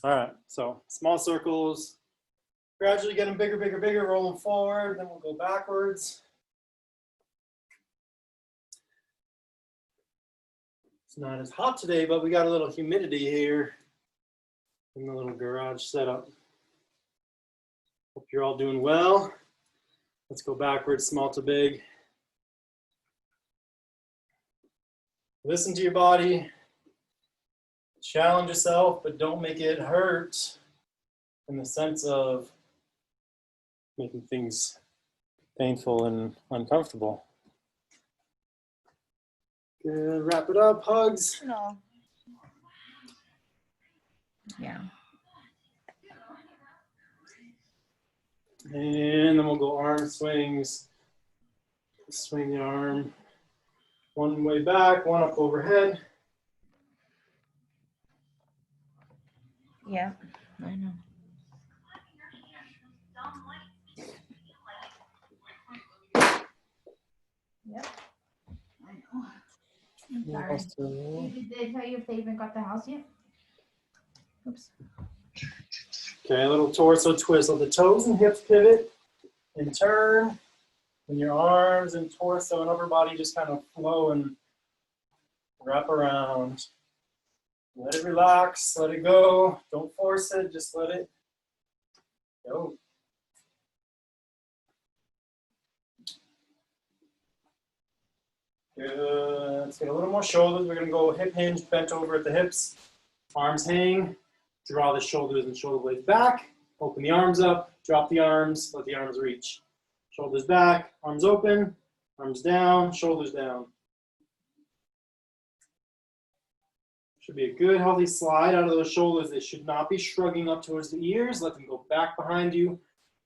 All right, so small circles, gradually getting bigger, bigger, bigger, rolling forward, then we'll go backwards. It's not as hot today, but we got a little humidity here in the little garage setup. Hope you're all doing well. Let's go backwards, small to big. Listen to your body. Challenge yourself, but don't make it hurt in the sense of making things painful and uncomfortable. Good, wrap it up, hugs. No. Yeah. And then we'll go arm swings. Swing the arm one way back, one up overhead. Yeah, I know. Yep. I know. I'm sorry. Did they tell you if they even got the house yet? Oops. Okay, a little torso twist. Let the toes and hips pivot and turn. And your arms and torso and upper body just kind of flow and wrap around. Let it relax, let it go. Don't force it, just let it go. Good. Let's get a little more shoulders. We're going to go hip hinge, bent over at the hips. Arms hang. Draw the shoulders and shoulder blades back. Open the arms up. Drop the arms. Let the arms reach. Shoulders back. Arms open. Arms down. Shoulders down. Should be a good, healthy slide out of those shoulders. They should not be shrugging up towards the ears. Let them go back behind you.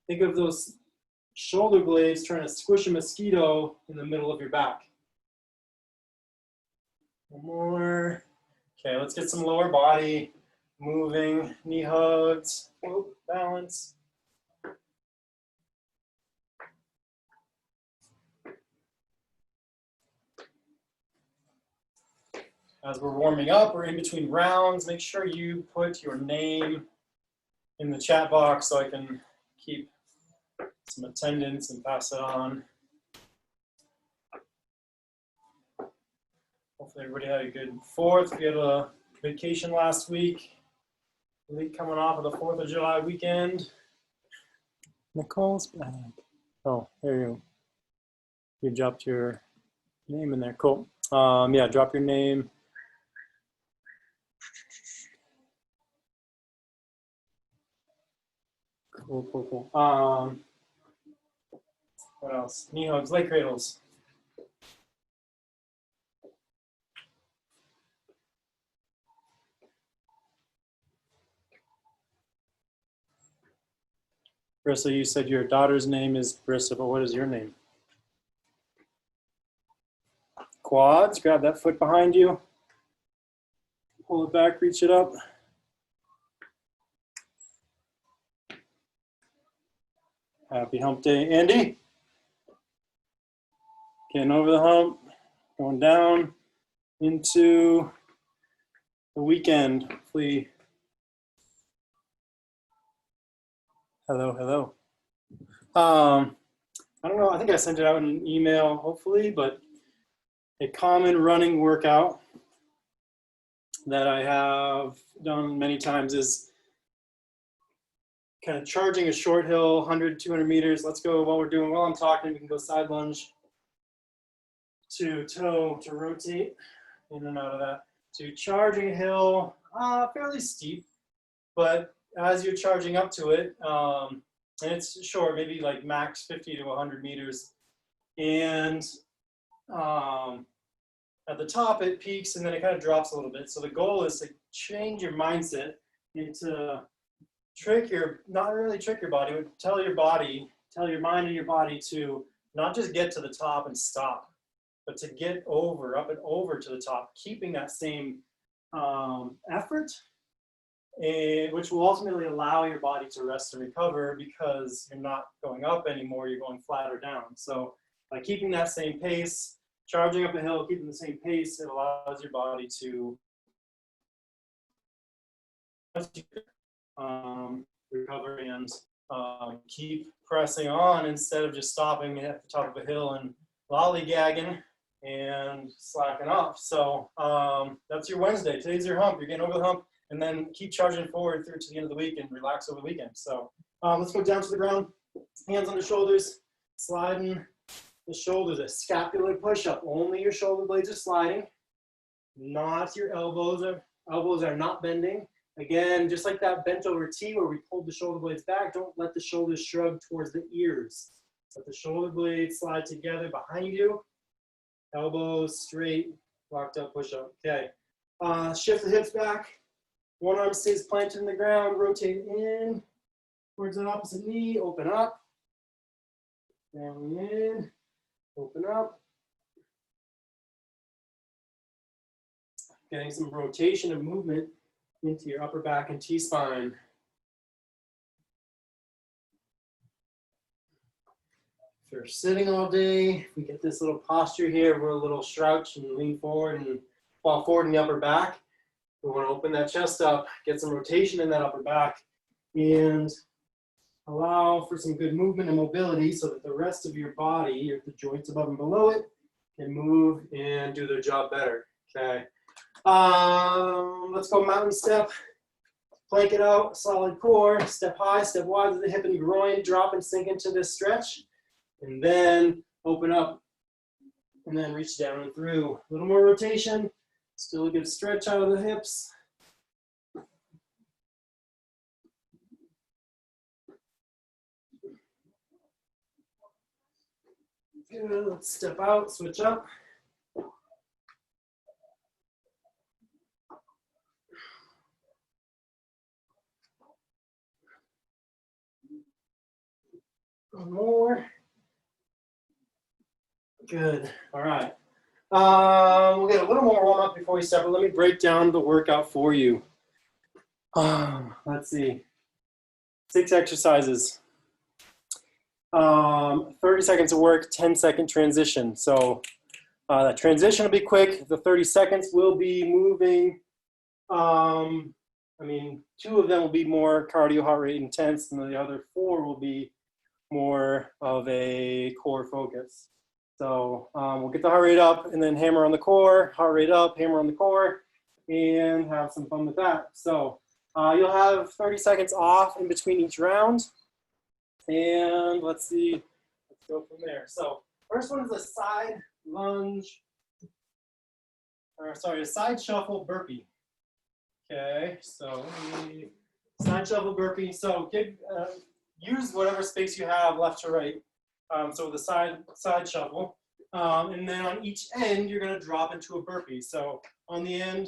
Think of those shoulder blades trying to squish a mosquito in the middle of your back. One more. Okay, let's get some lower body moving. Knee hugs. Whoop, balance. As we're warming up, we're in between rounds. Make sure you put your name in the chat box so I can keep some attendance and pass it on. Hopefully everybody had a good 4th. We had a vacation last week. Week coming off of the 4th of July weekend. Nicole's back. Oh, there you dropped your name in there. Cool. Yeah, drop your name. Cool, cool, cool. What else? Knee hugs, leg cradles. Brissa, you said your daughter's name is Brissa, but what is your name? Quads, grab that foot behind you. Pull it back, reach it up. Happy hump day. Andy? Getting over the hump, going down into the weekend. Hopefully. Hello, hello. I don't know, I think I sent it out in an email, hopefully, but a common running workout that I have done many times is kind of charging a short hill, 100, 200 meters. Let's go while I'm talking, we can go side lunge to toe to rotate in and out of that. To charging a hill, fairly steep, but as you're charging up to it, and it's short, maybe like max 50 to 100 meters. And at the top, it peaks and then it kind of drops a little bit. So the goal is to change your mindset and to not really trick your body, but tell your mind and your body to not just get to the top and stop, but to get up and over to the top, keeping that same effort, which will ultimately allow your body to rest and recover because you're not going up anymore, you're going flat or down. So by keeping that same pace, charging up a hill, keeping the same pace, it allows your body to recover and keep pressing on instead of just stopping at the top of a hill and lollygagging and slacking off. So that's your Wednesday. Today's your hump. You're getting over the hump, and then keep charging forward through to the end of the week and relax over the weekend. So let's go down to the ground, hands on the shoulders, sliding the shoulders, a scapular push-up. Only your shoulder blades are sliding, not your elbows. Elbows are not bending. Again, just like that bent over T where we pulled the shoulder blades back, don't let the shoulders shrug towards the ears. Let the shoulder blades slide together behind you. Elbows straight, locked up, push up. Okay. Shift the hips back. One arm stays planted in the ground. Rotate in towards the opposite knee. Open up. Down in. Open up. Getting some rotation and movement into your upper back and T-spine. If you're sitting all day, we get this little posture here. We're a little slouch and lean forward and fall forward in the upper back. We want to open that chest up, get some rotation in that upper back, and allow for some good movement and mobility so that the rest of your body, or the joints above and below it, can move and do their job better. Okay. Let's go mountain step. Plank it out, solid core, step high, step wide to the hip and groin, drop and sink into this stretch. And then open up and then reach down and through. A little more rotation, still a good stretch out of the hips. Good, let's step out, switch up. One more. Good. All right. We'll get a little more warm up before we start, but let me break down the workout for you. Let's see. 6 exercises. 30 seconds of work, 10-second transition. So that transition will be quick. The 30 seconds will be moving. 2 of them will be more cardio heart rate intense, and the other 4 will be more of a core focus. So we'll get the heart rate up and then hammer on the core, heart rate up, hammer on the core, and have some fun with that. So you'll have 30 seconds off in between each round. And let's see, let's go from there. So first one is a side lunge, a side shuffle burpee. Okay, so side shuffle burpee. So use whatever space you have left to right. So the side shuffle. And then on each end, you're gonna drop into a burpee. So on the end,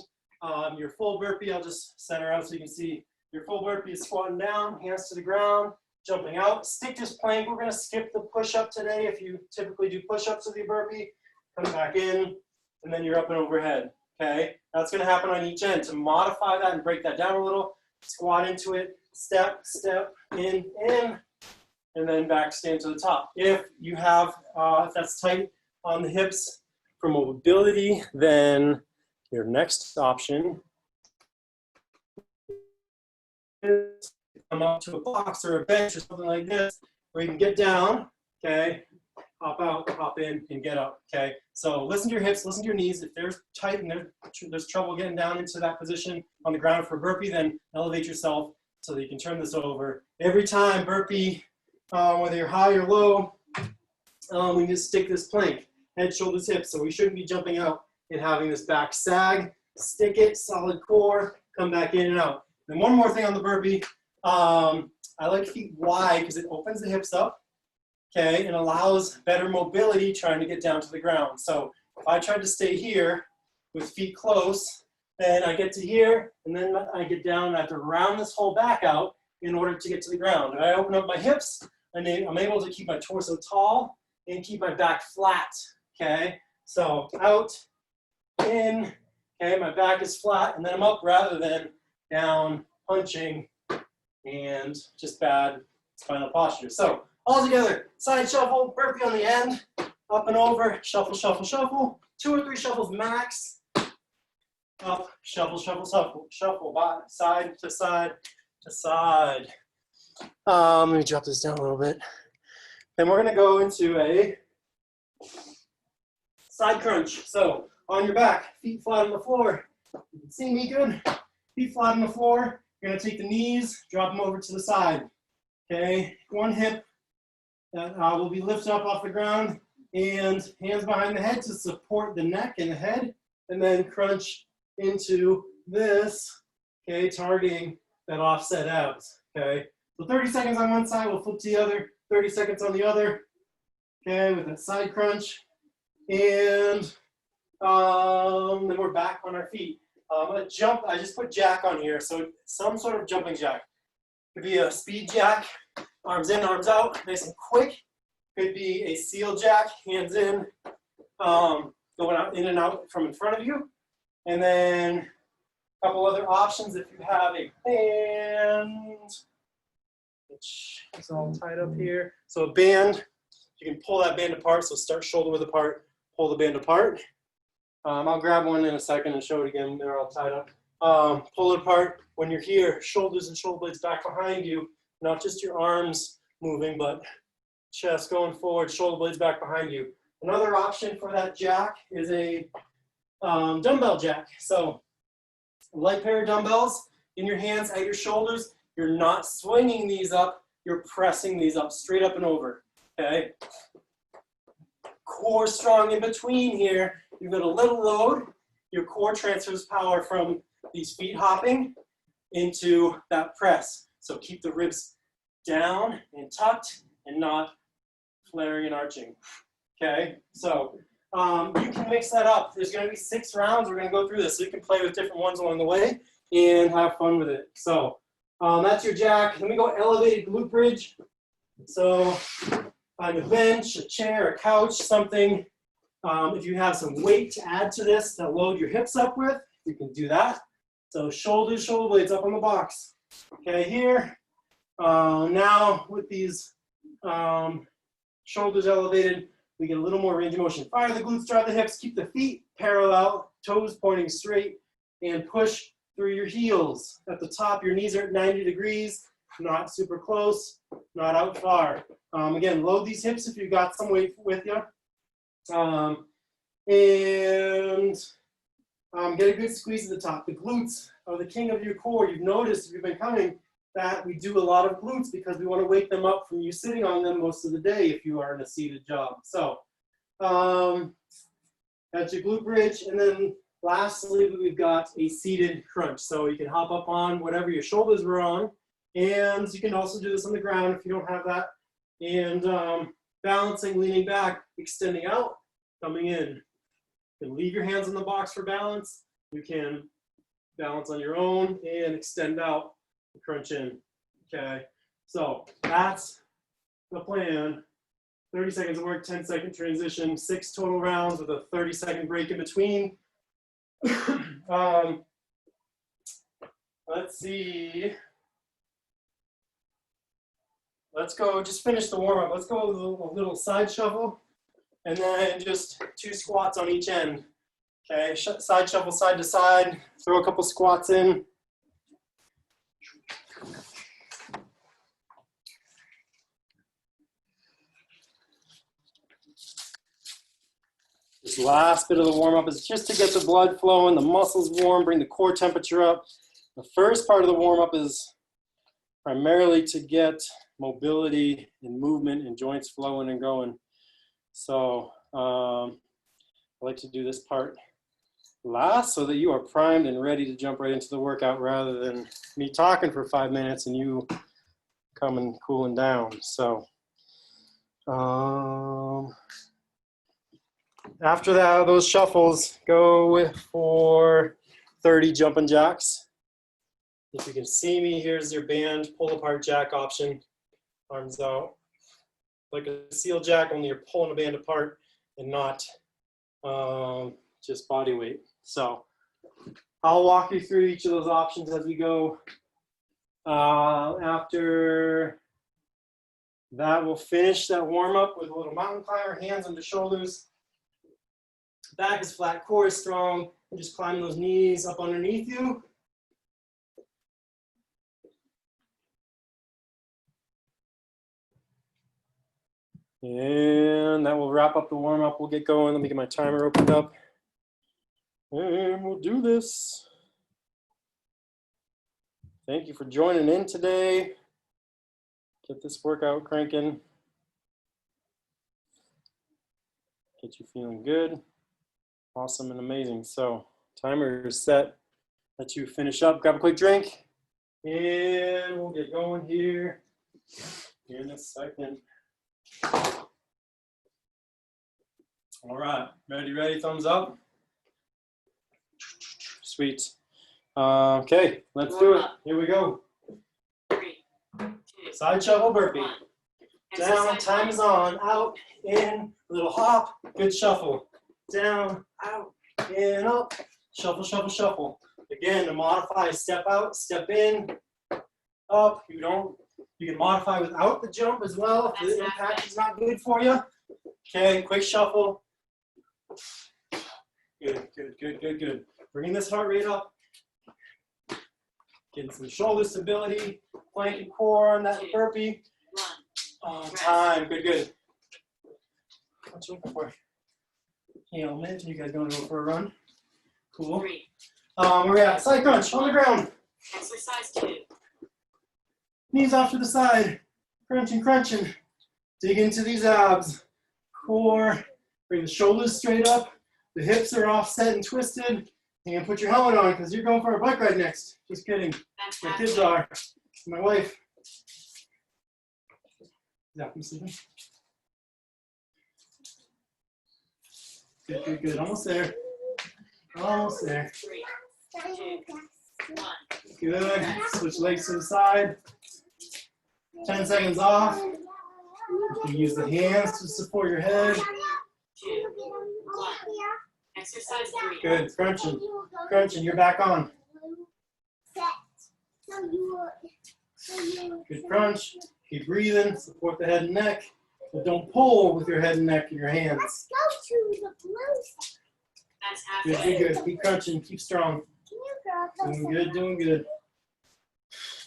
your full burpee, I'll just center out so you can see your full burpee is squatting down, hands to the ground, jumping out. Stick this plank. We're gonna skip the push-up today. If you typically do push-ups with your burpee, come back in, and then you're up and overhead, okay? That's gonna happen on each end. To modify that and break that down a little, squat into it, step, in, and then back stand to the top. If you have, if that's tight on the hips for mobility, then your next option is come up to a box or a bench or something like this where you can get down, okay, hop out, hop in, and get up, okay? So listen to your hips, listen to your knees. If they're tight and there's trouble getting down into that position on the ground for a burpee, then elevate yourself so that you can turn this over. Every time burpee, whether you're high or low, we just stick this plank, head, shoulders, hips. So we shouldn't be jumping out and having this back sag. Stick it, solid core, come back in and out. And one more thing on the burpee, I like feet wide because it opens the hips up, okay, and allows better mobility trying to get down to the ground. So if I tried to stay here with feet close, then I get to here, and then I get down and I have to round this whole back out in order to get to the ground. If I open up my hips, and I'm able to keep my torso tall and keep my back flat, okay? So out, in, okay, my back is flat, and then I'm up rather than down, punching, and just bad spinal posture. So all together, side shuffle, burpee on the end, up and over, shuffle, shuffle, shuffle, 2 or 3 shuffles max, up, shuffle, shuffle, shuffle, shuffle, side to side, to side. Let me drop this down a little bit. Then we're gonna go into a side crunch. So on your back, feet flat on the floor. You can see me good? Feet flat on the floor. You're gonna take the knees, drop them over to the side. Okay, one hip that will be lifted up off the ground and hands behind the head to support the neck and the head, and then crunch into this, okay, targeting that offset abs, okay? So 30 seconds on one side, we'll flip to the other, 30 seconds on the other, okay, with that side crunch. And then we're back on our feet. I'm gonna jump, I just put jack on here, so some sort of jumping jack. Could be a speed jack, arms in, arms out, nice and quick. Could be a seal jack, hands in, going out in and out from in front of you. And then a couple other options if you have a band, which is all tied up here. So a band, you can pull that band apart, so start shoulder width apart, pull the band apart. I'll grab one in a second and show it again. They're all tied up. Pull it apart. When you're here, shoulders and shoulder blades back behind you, not just your arms moving, but chest going forward, shoulder blades back behind you. Another option for that jack is a dumbbell jack. So light pair of dumbbells in your hands at your shoulders. You're not swinging these up, you're pressing these up, straight up and over, okay? Core strong in between here. You've got a little load. Your core transfers power from these feet hopping into that press. So keep the ribs down and tucked and not flaring and arching. Okay, so you can mix that up. There's going to be 6 rounds. We're going to go through this, so you can play with different ones along the way and have fun with it. So that's your jack. Then we go elevated glute bridge. So find a bench, a chair, a couch, something. If you have some weight to add to this to load your hips up with, you can do that. So shoulders, shoulder blades up on the box. Okay, here. Now with these shoulders elevated, we get a little more range of motion. Fire the glutes, drive the hips, keep the feet parallel, toes pointing straight, and push through your heels. At the top, your knees are at 90 degrees, not super close, not out far. Again, load these hips if you've got some weight with you. Get a good squeeze at the top. The glutes are the king of your core. You've noticed, if you've been coming, that we do a lot of glutes because we want to wake them up from you sitting on them most of the day if you are in a seated job. So that's your glute bridge. And then lastly, we've got a seated crunch. So you can hop up on whatever your shoulders were on. And you can also do this on the ground if you don't have that. And balancing, leaning back, extending out, coming in. You can leave your hands on the box for balance. You can balance on your own and extend out, crunch in. Okay, so that's the plan. 30 seconds of work, 10-second transition, 6 total rounds with a 30-second break in between. Let's see. Let's go, just finish the warm-up. Let's go with a little side shuffle, and then just 2 squats on each end. Okay, side shuffle, side to side, throw a couple squats in. This last bit of the warm-up is just to get the blood flowing, the muscles warm, bring the core temperature up. The first part of the warm-up is primarily to get mobility and movement and joints flowing and going. So I like to do this part last so that you are primed and ready to jump right into the workout rather than me talking for 5 minutes and you coming cooling down. So after that, those shuffles, go for 30 jumping jacks. If you can see me, here's your band pull apart jack option. Arms out. Like a seal jack, only you're pulling a band apart and not just body weight. So I'll walk you through each of those options as we go. After that, we'll finish that warm up with a little mountain climber, hands under shoulders. Back is flat, core is strong. And just climb those knees up underneath you. And that will wrap up the warm up. We'll get going. Let me get my timer opened up. And we'll do this. Thank you for joining in today. Get this workout cranking. Get you feeling good. Awesome and amazing. So timer is set. Let you finish up. Grab a quick drink. And we'll get going here in a second. All right, ready, thumbs up. Sweet. Okay, let's do it. Here we go. 3, 2, Side shuffle burpee. 1. Down, time is on, out, in, little hop, good shuffle. Down, out, in, up, shuffle, shuffle, shuffle. Again, to modify, step out, step in, up. You can modify without the jump as well if the impact is not good for you. Okay, quick shuffle. Good. Bringing this heart rate up. Getting some shoulder stability, flank and core on that burpee. 1. Time, good. What you looking for? Hey, minute. You guys gonna go for a run? Cool. 3. Where we at? Side crunch on the ground. Exercise 2. Knees off to the side. Crunching. Dig into these abs. Core. Bring the shoulders straight up. The hips are offset and twisted. You can put your helmet on because you're going for a bike ride next. Just kidding. That's My kids are. My wife. Zach, I'm sleeping. Good. Almost there. 3, 2, 1. Good. Switch legs to the side. 10 seconds off. You can use the hands to support your head. 2, 1. Exercise 3. Good. Crunching. You're back on. Good crunch. Keep breathing. Support the head and neck. But don't pull with your head and neck in your hands. That's halfway. Good. Keep crunching. Keep strong. Doing good.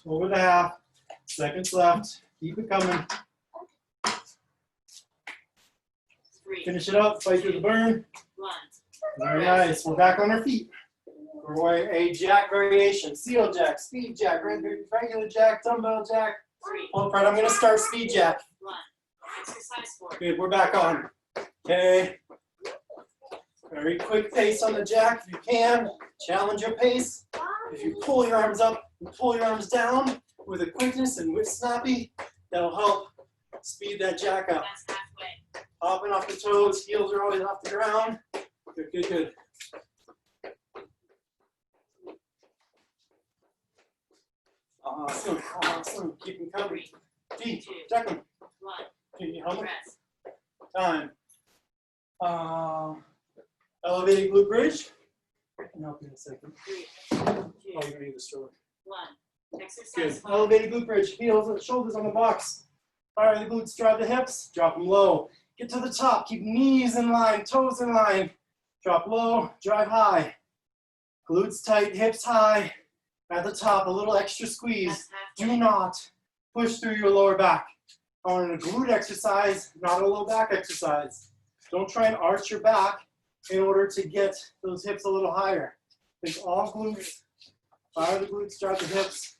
Over the half. Seconds left. Keep it coming. 3, Finish it up. Fight through the burn. 1. Very nice. We're back on our feet. We're a jack variation. Seal jack, speed jack, regular jack, dumbbell jack. 3, Well, Fred, I'm going to start speed jack. 1. Exercise 4. Good, we're back on. Okay. Very quick pace on the jack if you can. Challenge your pace. If you pull your arms up and pull your arms down with a quickness and with snappy, that'll help speed that jack up. That's halfway. Hopping off the toes, heels are always off the ground. Good. Awesome. Keep them coming. 3, Feet, 2, check them. 1. Keep your helmet. Rest. Time. Elevated glute bridge. I can help you in a second. 3, 2, Oh, you're gonna need the stroller. 1. Exercise Good. 5. Elevated glute bridge. Heels and shoulders on the box. Fire the glutes, drive the hips. Drop them low. Get to the top. Keep knees in line, toes in line. Drop low, drive high. Glutes tight, hips high. At the top, a little extra squeeze. That's Do halfway. not push through your lower back. On a glute exercise, not a low back exercise. Don't try and arch your back in order to get those hips a little higher. Think all glutes. Fire the glutes, drive the hips.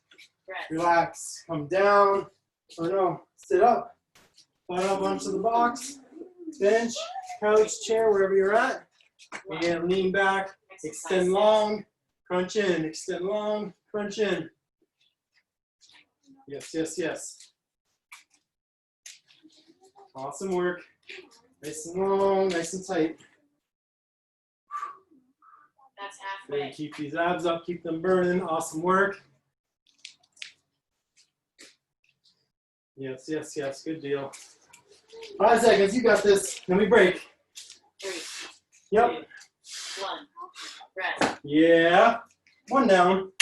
Rest. Relax. Come down. Or no, sit up. Butt up onto the box. Bench, couch, chair, wherever you're at. 1. And lean back. Exercise Extend 6. long. Crunch in. Extend long. Crunch in. Yes. Awesome work. Nice and long, nice and tight. That's Good. halfway. Keep these abs up, keep them burning. Awesome work. Yes. Good deal. 5 seconds, you got this. Then we break. 3, Yep. 2, 1. Rest. Yeah. One down.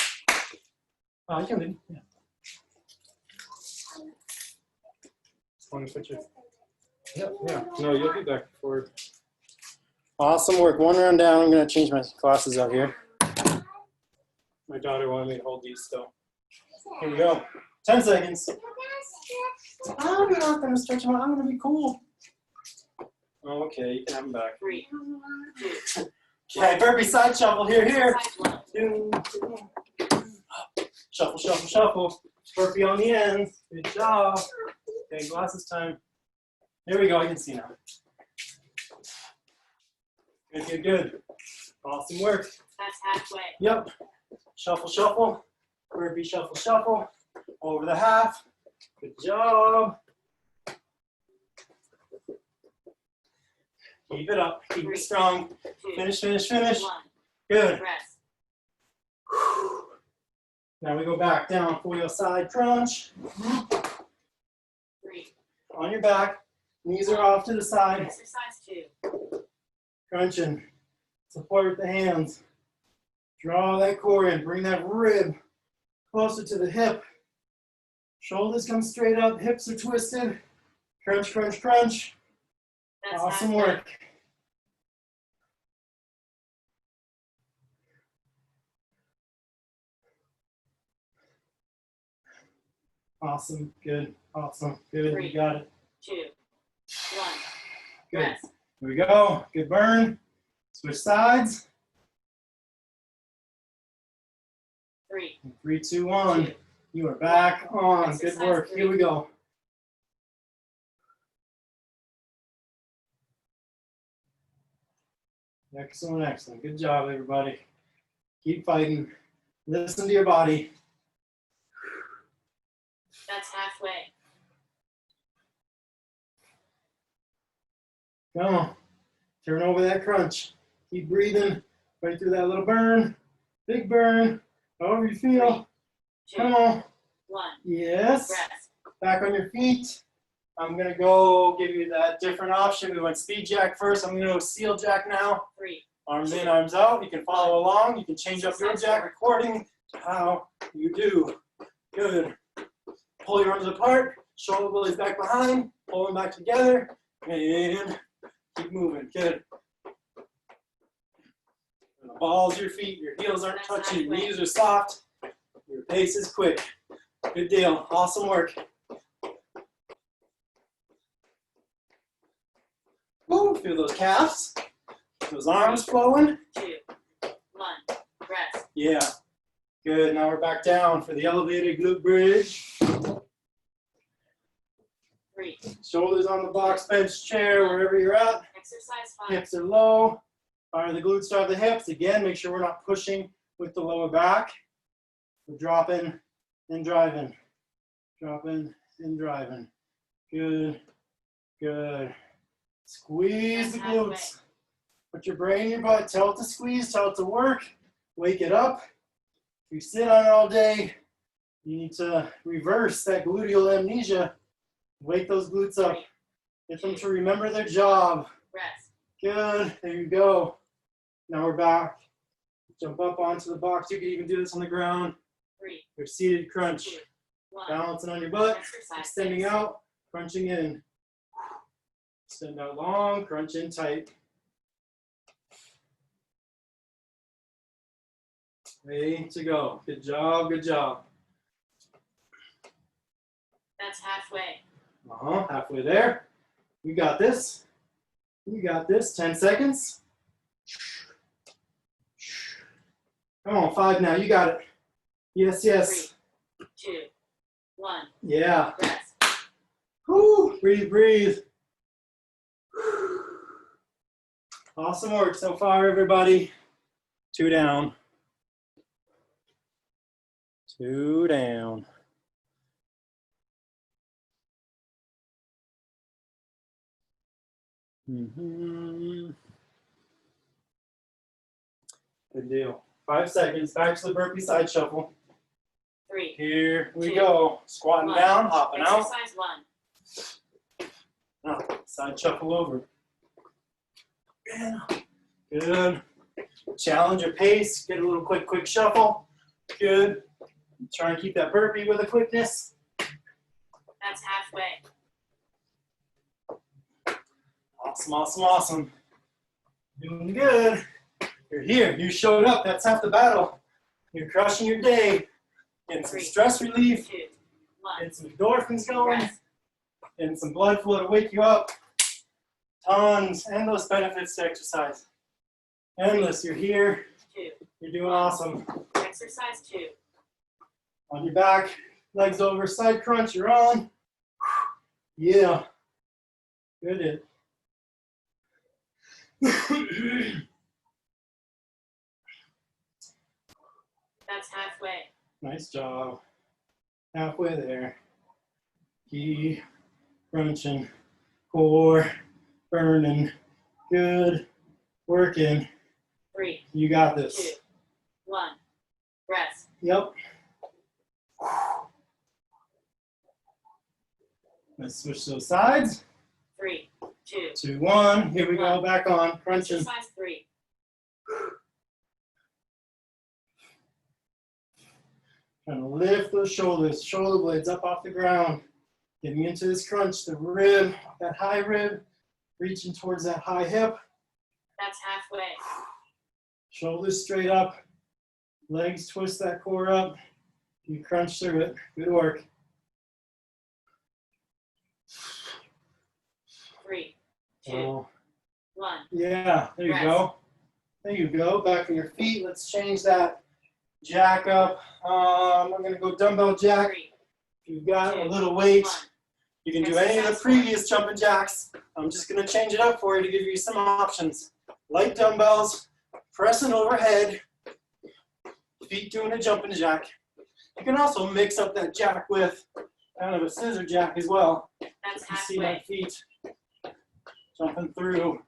You can leave. Yeah. Want to put your. Yep. Yeah. No, you'll be back forward. Awesome work. One round down. I'm going to change my glasses out here. My daughter wanted me to hold these still. Here we go. 10 seconds. I'm not going to stretch them out. I'm going to be cool. Okay, you can have them back. 3, 2, Okay, burpee side shuffle. Here. exercise 1. Shuffle, shuffle, shuffle. Burpee on the ends. Good job. Okay, glasses time. There we go. I can see now. Good. Awesome work. That's halfway. Yep. Shuffle, shuffle. Burpee, shuffle, shuffle. Over the half. Good job. Keep it up. Keep it strong. 2, Finish. 1. Good. Rest. Now we go back down for your side crunch. 3. On your back. Knees are off to the side. Exercise 2. Crunching. Support with the hands. Draw that core in. Bring that rib closer to the hip. Shoulders come straight up. Hips are twisted. Crunch, crunch, crunch. That's Awesome halfway. work. Awesome. Good. Awesome. Good. 3, You got it. 2, 1. Good. Rest. Here we go. Good burn. Switch sides. 3, 3, 2, 1. 2. You are back on. Good Exercise work. 3. Here we go. Excellent, excellent. Good job, everybody. Keep fighting. Listen to your body. That's halfway. Come on. Turn over that crunch. Keep breathing right through that little burn. Big burn. However you feel. 2, Come on. 1. Yes. Rest. Back on your feet. I'm going to go give you that different option. We went speed jack first. I'm going to go seal jack now. 3, Arms in, arms out. You can follow along. You can change up your jack according to how you do. Good. Pull your arms apart. Shoulder blades back behind. Pull them back together. And keep moving. Good. The balls of your feet. Your heels aren't touching. Your knees are soft. Your pace is quick. Good deal. Awesome work. Woo, feel those calves. Those arms flowing. 2, 1. Rest. Yeah. Good. Now we're back down for the elevated glute bridge. 3. Shoulders on the box bench chair, wherever you're at. Exercise 5. Hips are low. Fire the glutes, drive the hips. Again, make sure we're not pushing with the lower back. We're dropping and driving. Dropping and driving. Good. Good. Squeeze the glutes. Put your brain in your butt. Tell it to squeeze. Tell it to work. Wake it up. If you sit on it all day, you need to reverse that gluteal amnesia. Wake those glutes up. Get them to remember their job. Rest. Good. There you go. Now we're back. Jump up onto the box. You can even do this on the ground. 3, Your seated crunch. 2, 1. Balancing on your butt. Exercise Extending 6. out. Crunching in. Extend out long. Crunch in tight. Ready to go. Good job. Good job. That's halfway. Halfway there. You got this. You got this. 10 seconds. Come on, 5 now. You got it. Yes, yes. 3, 2, 1. Yeah. Rest. Whew. Breathe, breathe. Awesome work so far, everybody. 2 down. 2 down. Good deal. 5 seconds. Back to the burpee side shuffle. 3, Here we 2, go. Squatting 1. down, hopping out. Exercise 1. Now, side shuffle over. Good. Challenge your pace. Get a little quick shuffle. Good. Try and keep that burpee with a quickness. That's halfway. Awesome, awesome, awesome. Doing good. You're here. You showed up. That's half the battle. You're crushing your day. Getting some 3, stress relief. 2, 1. Getting some endorphins going. Rest. Getting some blood flow to wake you up. Tons, endless benefits to exercise. Endless, you're here, 2. you're doing awesome. Exercise 2. On your back, legs over, side crunch, you're on. Yeah, good. That's halfway. Nice job. Halfway there. Keep crunching, core, burning, good, working. 3, You got 2, this. 1. Rest. Yep. Let's switch those sides. 3, 2. 2, 1. Here we go. Back on. Crunching. Exercise 3. Trying to lift those shoulders, shoulder blades up off the ground. Getting into this crunch, the rib, that high rib, reaching towards that high hip. That's halfway. Shoulders straight up. Legs twist that core up. You crunch through it. Good work. 3, 2, Oh, 1. yeah, there you Rest. go. There you go. Back on your feet. Let's change that jack up. We're going to go dumbbell jack. 3, If you've got a 2, little weight, 1. you can do any of the Exercise previous jumping jacks. I'm just going to change it up for you to give you some options. Light dumbbells, pressing overhead, feet doing a jumping jack. You can also mix up that jack with kind of a scissor jack as well. That's You see my halfway. feet jumping through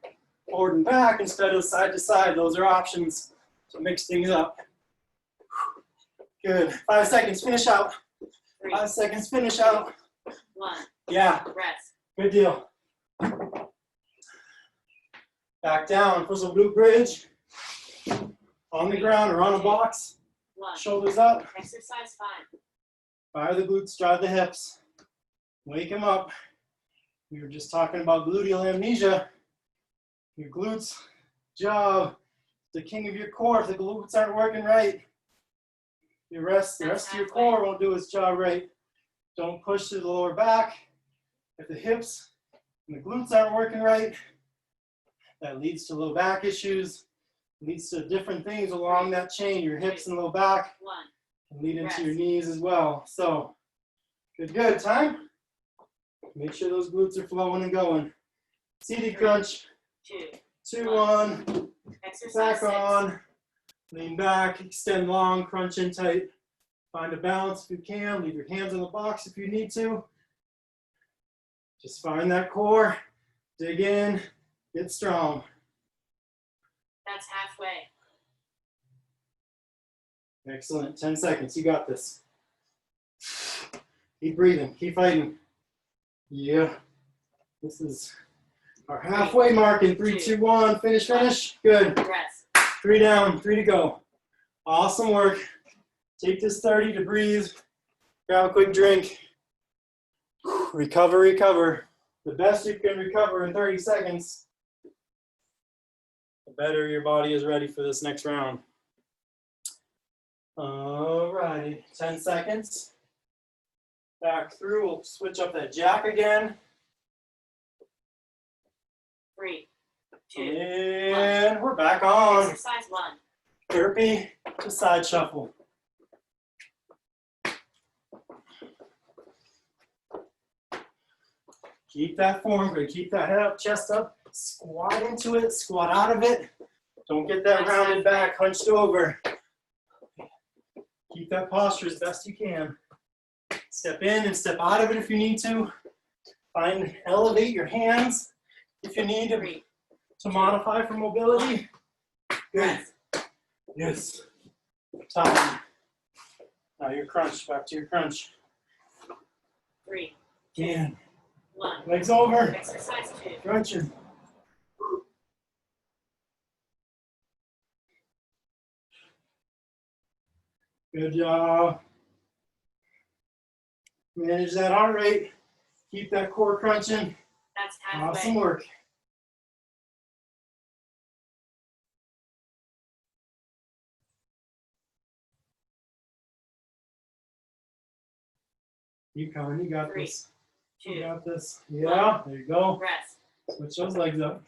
forward and back instead of side to side. Those are options to mix things up. Good. 5 seconds, finish out. 3, 5 seconds, finish out. 1. Yeah, Rest. good deal. Back down for some glute bridge. On the ground or on a box. 1. Shoulders up. Exercise 5. Fire the glutes, drive the hips. Wake them up. We were just talking about gluteal amnesia. Your glutes, job, the king of your core. If the glutes aren't working right, the rest of your core won't do its job right. Don't push to the lower back. If the hips and the glutes aren't working right, that leads to low back issues, leads to different things along that chain. Your hips and low back 1. can lead into your knees as well. So, good. Time. Make sure those glutes are flowing and going. Seated crunch. 2. 2, 1. Exercise Back 6. on. Lean back. Extend long. Crunch in tight. Find a balance if you can. Leave your hands on the box if you need to. Just find that core. Dig in. Get strong. That's halfway. Excellent. 10 seconds. You got this. Keep breathing. Keep fighting. Yeah. This is our halfway mark in 3, 2, 1. Finish, finish. Good. Rest. 3 down, 3 to go. Awesome work. Take this 30 to breathe. Grab a quick drink. Recover, recover. The best you can recover in 30 seconds, the better your body is ready for this next round. All righty, 10 seconds. Back through, we'll switch up that jack again. 3, 2. And we're back on. Exercise 1. Burpee to side shuffle. Keep that form good. Keep that head up, chest up. Squat into it, squat out of it. Don't get that rounded back, hunched over. Keep that posture as best you can. Step in and step out of it if you need to. Elevate your hands if you need 3. to modify for mobility. Good. Rest. Yes. Time. Now your crunch. Back to your crunch. 3, 2, Again. 1. Legs over. Exercise 2. Crunching. Good job. Manage that heart rate. Keep that core crunching. That's halfway. Awesome work. Keep coming. You got 3, this. 2. You got this. Yeah, there you go. Rest. Switch those legs up.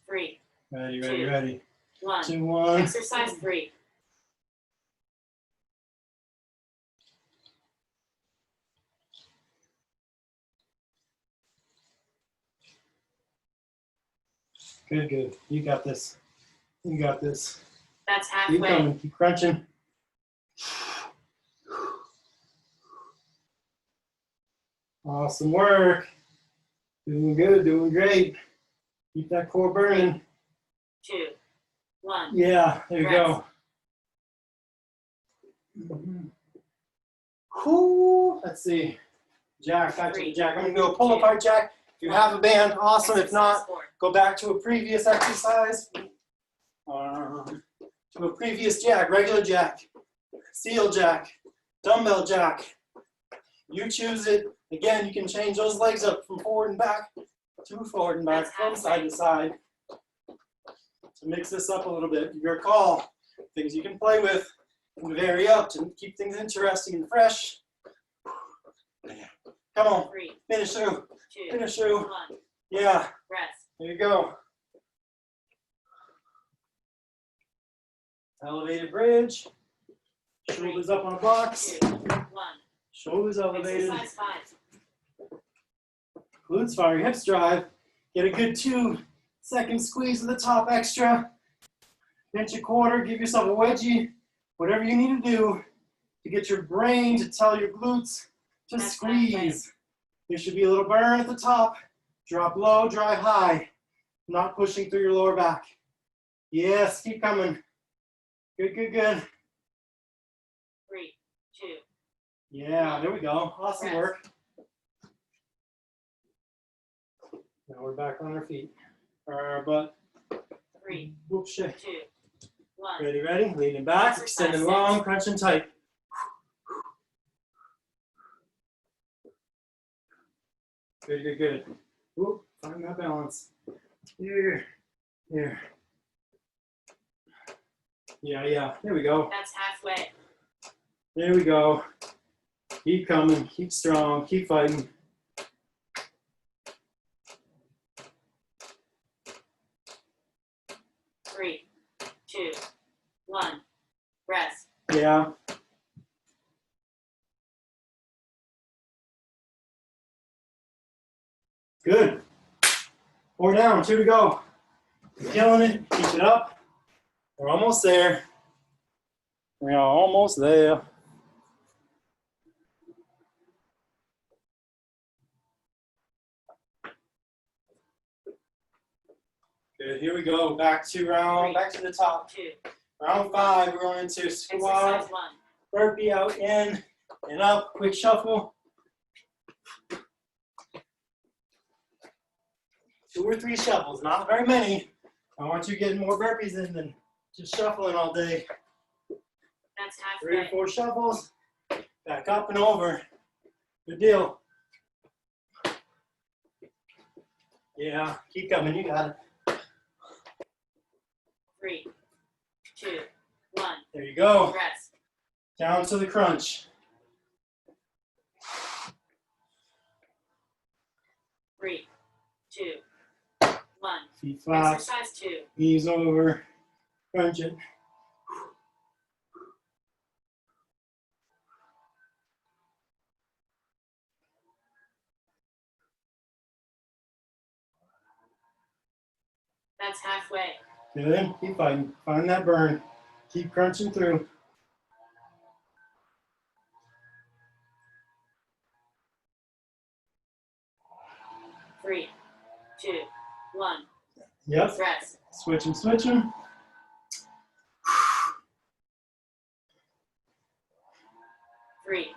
Three, Ready, Two. ready. one. 2, 1. Exercise 3. Good, good. You got this. You got this. That's Keep halfway. coming. Keep crunching. Awesome work. Doing good, doing great. Keep that core burning. 2, 1. Yeah, there you go. Whoo, let's see. Jack, back to the jack. I'm gonna do a pull apart jack. If you have a band, awesome. If not, Exercise 4. go back to a previous exercise. To a previous jack, regular jack, steel jack, dumbbell jack. You choose it. Again, you can change those legs up from forward and back to forward and back, from side to side. To mix this up a little bit. Your call. Things you can play with and vary up to keep things interesting and fresh. Come on, 3, finish through, 2, finish through. 1. Yeah, Rest. there you go. Elevated bridge. Shoulders up on a box. 2, 1. Shoulders elevated. Exercise 5. Glutes fire, hips drive. Get a good 2-second squeeze of the top extra. Bench a quarter, give yourself a wedgie. Whatever you need to do to get your brain to tell your glutes to That's squeeze. There should be a little burn at the top. Drop low, drive high. Not pushing through your lower back. Yes, keep coming. Good, good, good. 3, 2. Yeah, there we go. Awesome Rest. work. Now we're back on our feet. Our butt. 3, Whoop, shake. 2, 1. Ready, ready. Leaning back, Exercise extending 6. long, crunching tight. Good, good, good. Whoop, find that balance. Here, here. Yeah, yeah. There we go. That's halfway. There we go. Keep coming. Keep strong. Keep fighting. Three, 2, 1. Rest. Yeah. Good. 4 down. 2 to go. Killing it. Keep it up. We're almost there. We are almost there. Good. Here we go. Back to the top. 2. Round 5. We're going into squat, Exercise 1. burpee out, in, and up. Quick shuffle. 2 or 3 shuffles, not very many. I want you getting more burpees in than just shuffling all day. That's 3 or halfway. 4 shuffles. Back up and over. Good deal. Yeah, keep coming. You got it. 3, 2, 1. There you go. Rest. Down to the crunch. 3, 2, 1. Feet flat. Exercise 2. Knees over. Crunch it. That's halfway. Good. Keep fighting. Find that burn. Keep crunching through. Three, 2, 1. Yep. Rest. Switch them, switch them. Three,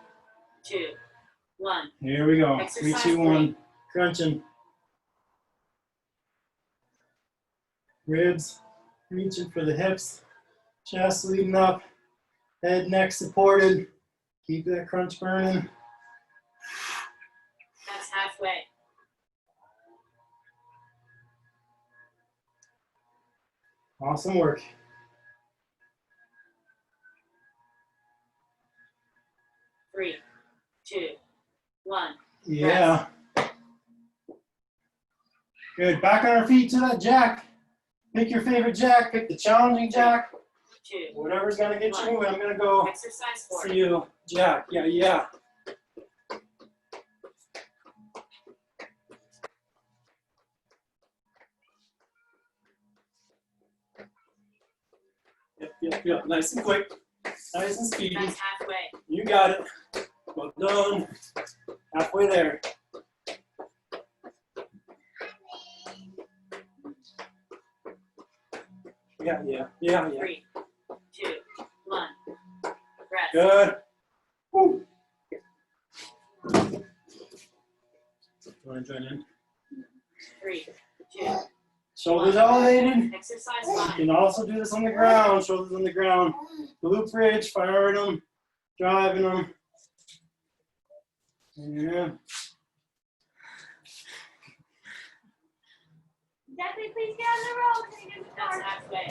2, 1. Here we go. Exercise 3, 2, 1. 3. Crunching. Ribs. Reaching for the hips. Chest leading up. Head, neck supported. Keep that crunch burning. That's halfway. Awesome work. 3, 2, 1. Yeah. Good. Back on our feet to that jack. Pick your favorite jack. Pick the challenging jack. 2. Whatever's gonna get you moving. I'm gonna go Exercise 4. see you, jack. Yeah, yeah. Yep. Nice and quick. Nice and speedy. That's halfway. You got it. Well done. Halfway there. Yeah. 3, 2, 1. Rest. Good. Woo. Want to join in? 3, 2. Shoulders elevated. Exercise You 5. can also do this on the ground. Shoulders on the ground. Glute bridge, firing them, driving them. Yeah. Jeffrey, please get on the road. Can you do the That's car? halfway.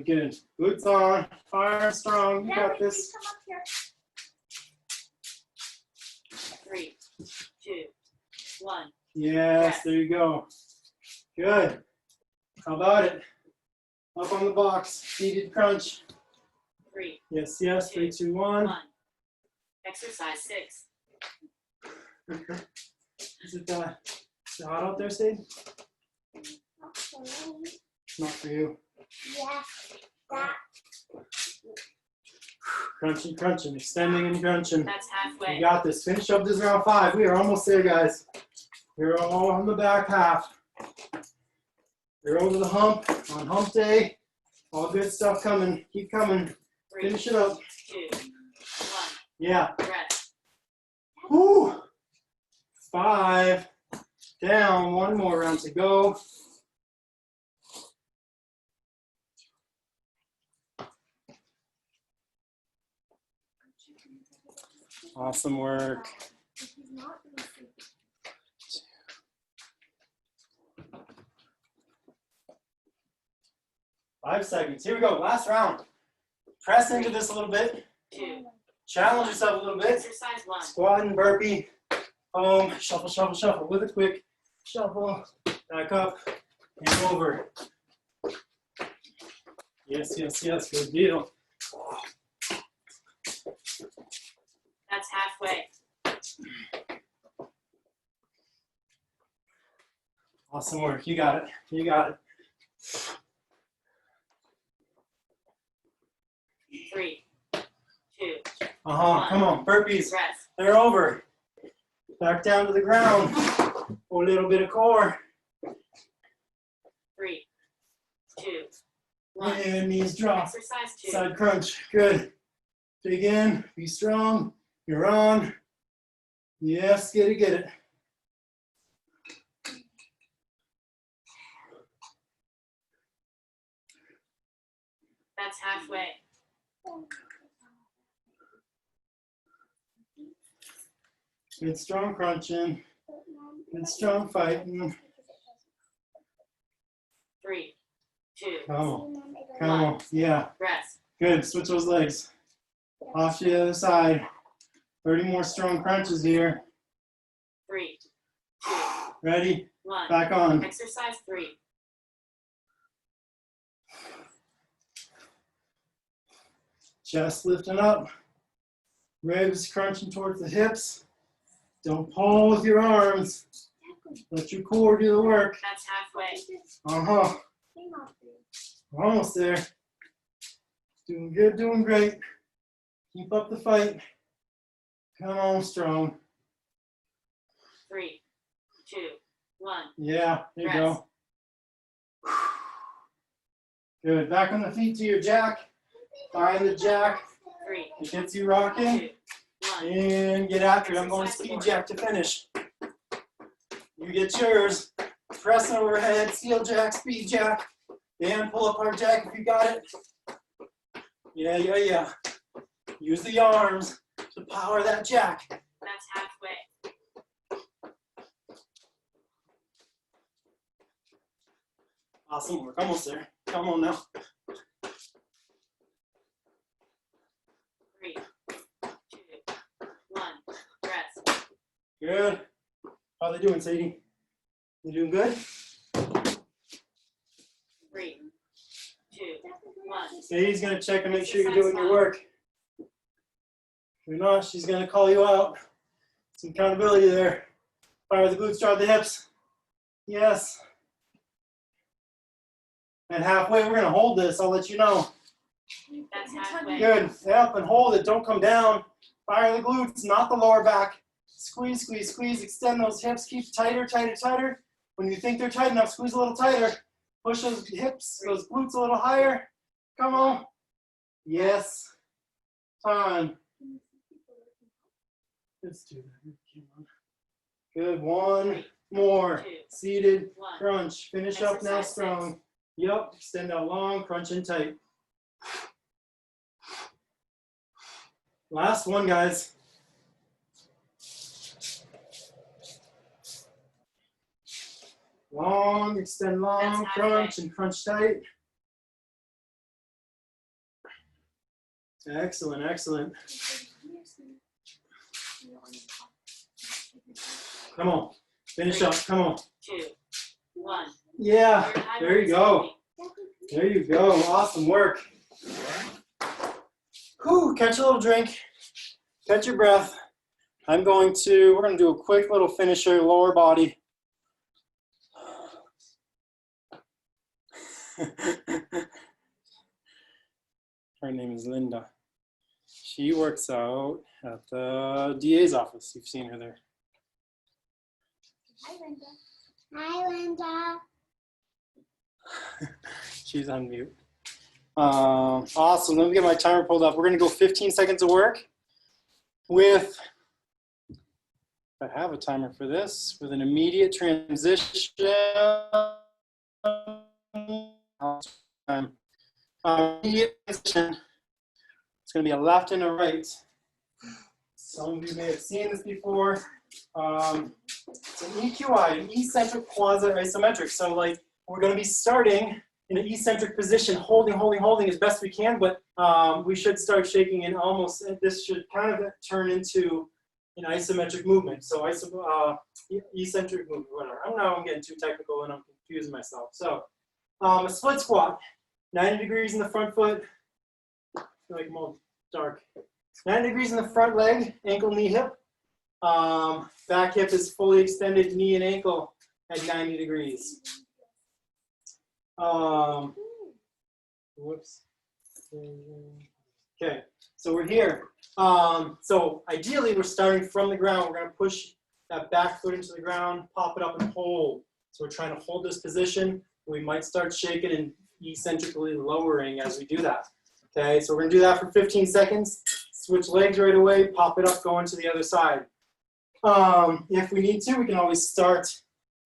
Good. Glutes on. Fire strong. You got Jeffrey, this. please come up here. 3, 2, 1. Yes, there you go. Good. How about it? Up on the box. Seated crunch. 3, Yes. 3, 2, 1. 1. Exercise 6. Is it hot out there, Steve? Not for you. Yeah. That. Crunching, extending and crunching. That's You halfway. got this. Finish up this round 5. We are almost there, guys. We're all on the back half. We're over the hump on hump day. All good stuff coming. Keep coming. 3, Finish it up. 2, 1. Yeah. Rest. Woo. 5 down. One more round to go. Awesome work. 5 seconds. Here we go. Last round. Press into this a little bit. 2. Challenge yourself a little bit. Exercise 1. Squat and burpee. Shuffle with a quick shuffle. Back up and over. Yes. Good deal. That's halfway. Awesome work. You got it. 3, 2. Come on. Burpees. Rest. They're over. Back down to the ground. A little bit of core. 3, 2, 1. And knees drop. Exercise 2. Side crunch. Good. Dig in. Be strong. You're on. Yes, get it. That's halfway. Good strong crunching. Good strong fighting. 3, 2. Come on. Yeah. Rest. Good. Switch those legs. Off to the other side. 30 more strong crunches here. 3, 2, Ready? 1. Back on. Exercise 3. Chest lifting up. Ribs crunching towards the hips. Don't pull with your arms. Let your core do the work. That's halfway. We're almost there. Doing good, doing great. Keep up the fight. Come on, strong. 3, 2, 1. Yeah, there you Rest. go. Good. Back on the feet to your jack. Find the jack. 3, It gets you rocking. 2, 1. And get after it. I'm going speed jack to finish. You get yours. Press overhead, steel jack, speed jack. And pull apart jack if you got it. Yeah. Use the arms to power that jack. That's halfway. Awesome work. Almost there. Come on now. 3, Good. How they doing, Sadie? You doing good? 3, 2, 1. Sadie's gonna check and make sure you're doing your work. If you're not, she's gonna call you out. Some accountability there. Fire the glutes, drive the hips. Yes. And halfway, we're gonna hold this. I'll let you know. That's halfway. Good. Up and hold it. Don't come down. Fire the glutes, not the lower back. Squeeze, squeeze, squeeze. Extend those hips. Keep tighter, tighter, tighter. When you think they're tight enough, squeeze a little tighter. Push those hips, those glutes a little higher. Come on. Yes. Time. Let's do that. Come on. Good. One more. Seated. Crunch. Finish up now strong. Yep. Extend out long. Crunch in tight. Last one, guys. Long, extend long, crunch and crunch tight. Excellent, excellent. Come on, finish up, come on. 2, 1. Yeah, there you go. There you go, awesome work. Whew, catch a little drink, catch your breath. we're gonna do a quick little finisher, lower body. Her name is Linda. She works out at the DA's office. You've seen her there. Hi, Linda. Hi, Linda. She's on mute. Awesome. Let me get my timer pulled up. We're going to go 15 seconds of work with, if I have a timer for this, with an immediate transition. Immediate transition. It's going to be a left and a right. Some of you may have seen this before. It's an EQI, an eccentric quasi isometric. So like we're going to be starting in an eccentric position, holding as best we can, but we should start shaking and almost, this should kind of turn into an isometric movement. So eccentric movement, whatever. I don't know, I'm getting too technical and I'm confusing myself. So a split squat, 90 degrees in the front foot. I feel like I'm all dark. 90 degrees in the front leg, ankle, knee, hip. Back hip is fully extended, knee and ankle at 90 degrees. Whoops. Okay, so we're here. So ideally we're starting from the ground. We're gonna push that back foot into the ground, pop it up and hold. So we're trying to hold this position. We might start shaking and eccentrically lowering as we do that. Okay, so we're gonna do that for 15 seconds. Switch legs right away, pop it up, go into the other side. If we need to, we can always start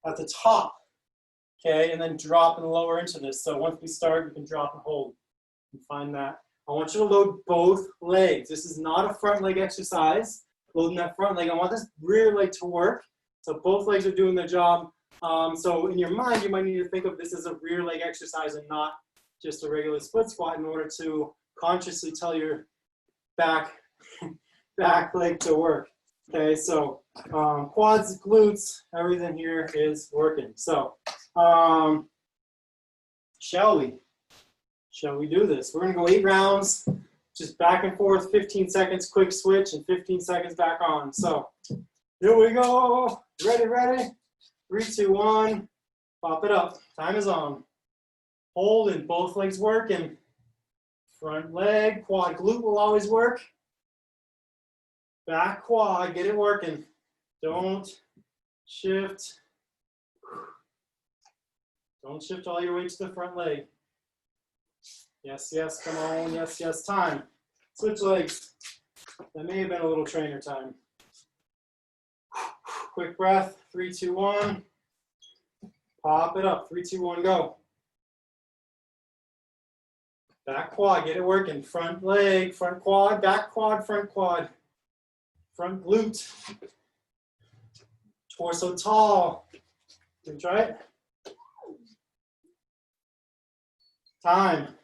at the top, okay, and then drop and lower into this. So once we start, you can drop and hold and find that. I want you to load both legs. This is not a front leg exercise. Loading that front leg, I want this rear leg to work. So both legs are doing their job. So in your mind, you might need to think of this as a rear leg exercise and not just a regular split squat in order to consciously tell your back leg to work. Okay, so quads, glutes, everything here is working. So shall we do this? We're gonna go 8 rounds, just back and forth, 15 seconds, quick switch, and 15 seconds back on. So here we go. Ready? 3, 2, 1. Pop it up. Time is on. Hold and both legs working. Front leg, quad glute will always work. Back quad, get it working. Don't shift. Don't shift all your weight to the front leg. Yes, come on, yes, time. Switch legs. That may have been a little trainer time. Quick breath, 3, 2, 1. Pop it up, 3, 2, 1, go. Back quad, get it working. Front leg, front quad, back quad, front quad. Front glute. Torso tall. Can we try it? Time.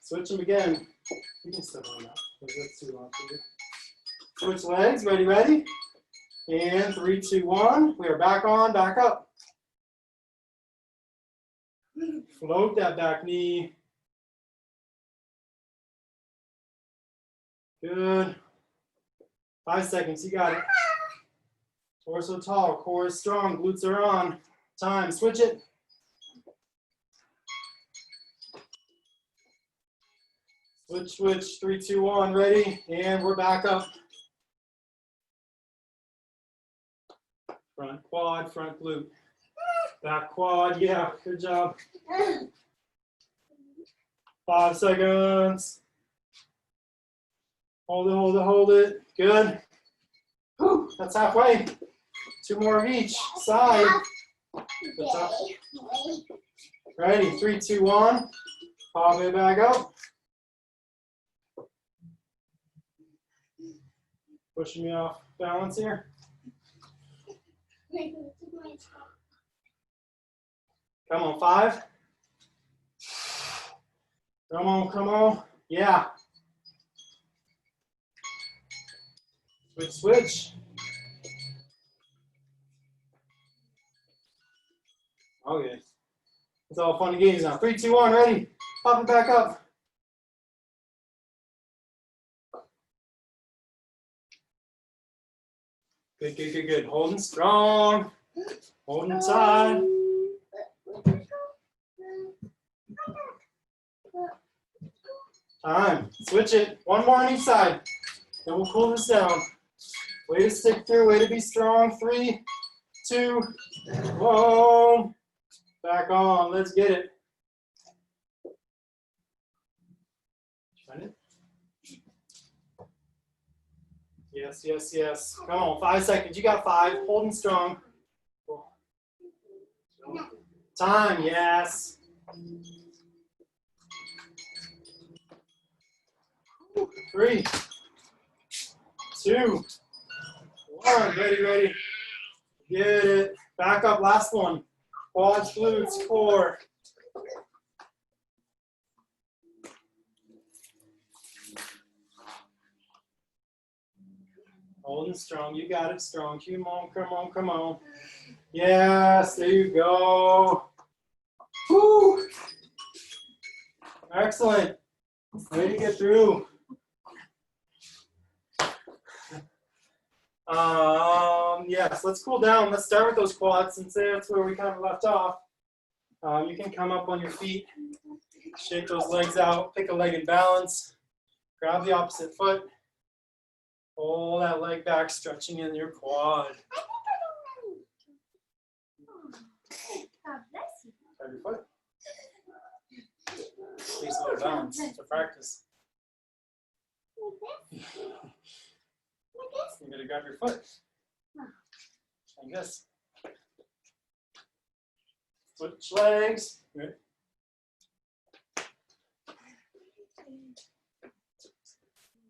Switch them again. You can step on that. That's too long for you. Switch legs. Ready? And 3, 2, 1. We are back on, back up. Float that back knee. Good. 5 seconds, you got it. Torso tall, core is strong, glutes are on. Time, switch it. Switch, switch, 3, 2, 1, ready, and we're back up. Front quad, front glute. Back quad, yeah, good job. 5 seconds. Hold it, hold it, hold it. Good. Whew, that's halfway. 2 more of each side. Good job. Ready, 3, 2, 1. Pop it back up. Pushing me off balance here. Come on, 5. Come on, come on. Yeah. Switch, switch. Okay. It's all fun and games now. 3, 2, 1, ready. Pop it back up. Good, good, good, good. Holding strong. Holding tight. Time. Switch it. 1 more on each side. Then we'll cool this down. Way to stick through. Way to be strong. 3, 2, 1. Back on. Let's get it. Find it? Yes, yes, yes. Come on. 5 seconds. You got 5. Holding strong. Time. Yes. 3, 2, 1. Ready, ready. Get it. Back up. Last one. Quads, glutes, core. Holding strong. You got it strong. Come on, come on, come on. Yes, there you go. Woo. Excellent. Way to get through. Yes, let's cool down. Let's start with those quads since that's where we kind of left off. You can come up on your feet, shake those legs out, pick a leg in balance, grab the opposite foot, pull that leg back, stretching in your quad. Grab your foot. Please hold balance to practice. You're going to grab your foot. Like this. Switch legs. Good.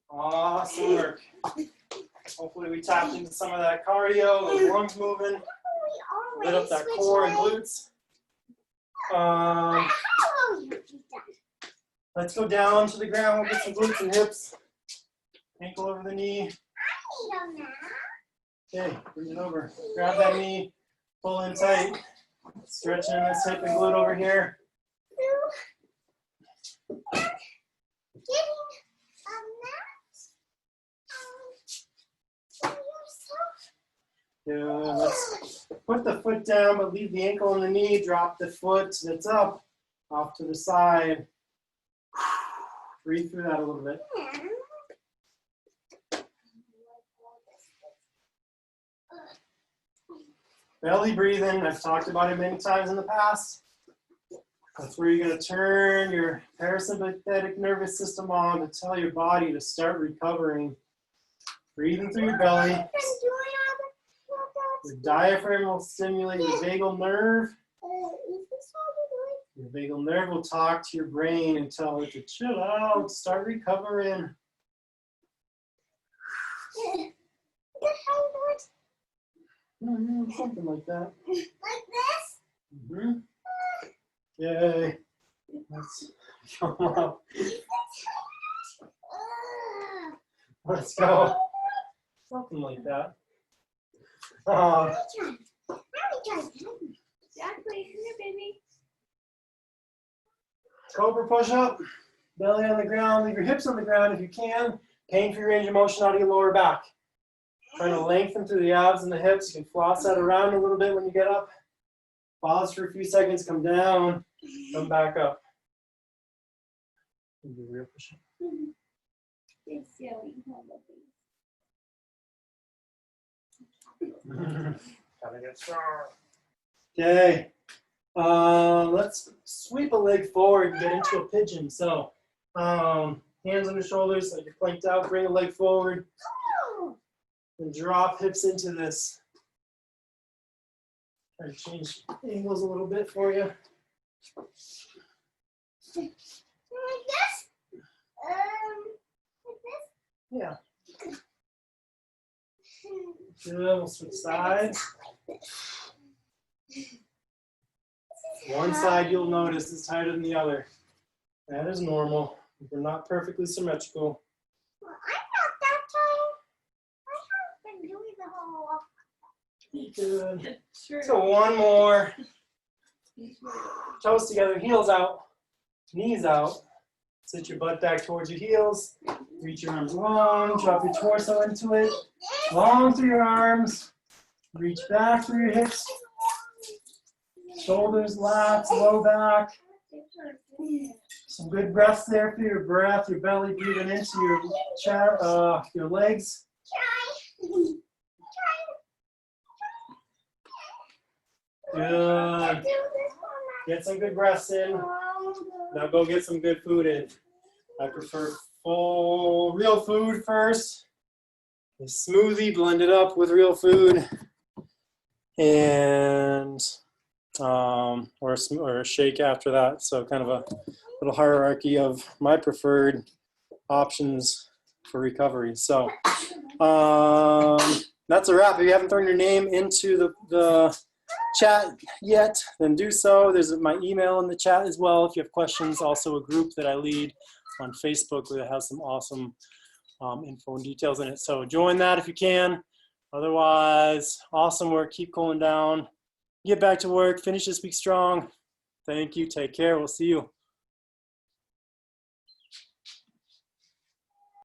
Awesome work. Hopefully we tapped into some of that cardio, those lungs moving, lit up that core and glutes. Let's go down to the ground. We'll get some glutes and hips. Ankle over the knee. Okay, bring it over. Grab that knee, pull in tight. Stretching this hip and glute over here. Yeah, let's put the foot down, but leave the ankle and the knee. Drop the foot that's up, off to the side. Breathe through that a little bit. Belly breathing, I've talked about it many times in the past. That's where you're going to turn your parasympathetic nervous system on to tell your body to start recovering. Breathing through your belly. Your diaphragm will stimulate your vagal nerve. Your vagal nerve will talk to your brain and tell it to chill out, start recovering. Something like that. Like this? Mm-hmm. Yay. Let's come up. Let's go. Something like that. Oh, Exactly. Come here, baby. cobra push up, belly on the ground, leave your hips on the ground if you can. Pain-free range of motion out of your lower back. Trying to lengthen through the abs and the hips. You can floss that around a little bit when you get up. Pause for a few seconds, come down, come back up. And do real push-up. It's silly. Gotta get strong. Okay. Let's sweep a leg forward and get into a pigeon. So, hands on the shoulders, like you're planked out. Bring a leg forward and drop hips into this. Try to change angles a little bit for you. Like this? Like this? Yeah. Good. We'll switch sides. One side you'll notice is tighter than the other. That is normal. We're not perfectly symmetrical. Well, I'm not that tired. I haven't been doing the whole walk. Good. Sure. So one more. Toes together, heels out, knees out. Sit your butt back towards your heels. Reach your arms long, drop your torso into it. Long through your arms. Reach back through your hips. Shoulders, lats, low back. Some good breaths there for your breath, your belly breathing into your chest, your legs. Good. Get some good breaths in. Now go get some good food in. I prefer full real food first. A smoothie blended up with real food, and or a shake after that. So kind of a little hierarchy of my preferred options for recovery. So that's a wrap. If you haven't thrown your name into the chat yet, then do so. There's my email in the chat as well if you have questions. Also a group that I lead on Facebook that has some awesome info and details in it. So join that if you can. Otherwise, awesome work. Keep cooling down. Get back to work. Finish this week strong. Thank you. Take care. We'll see you.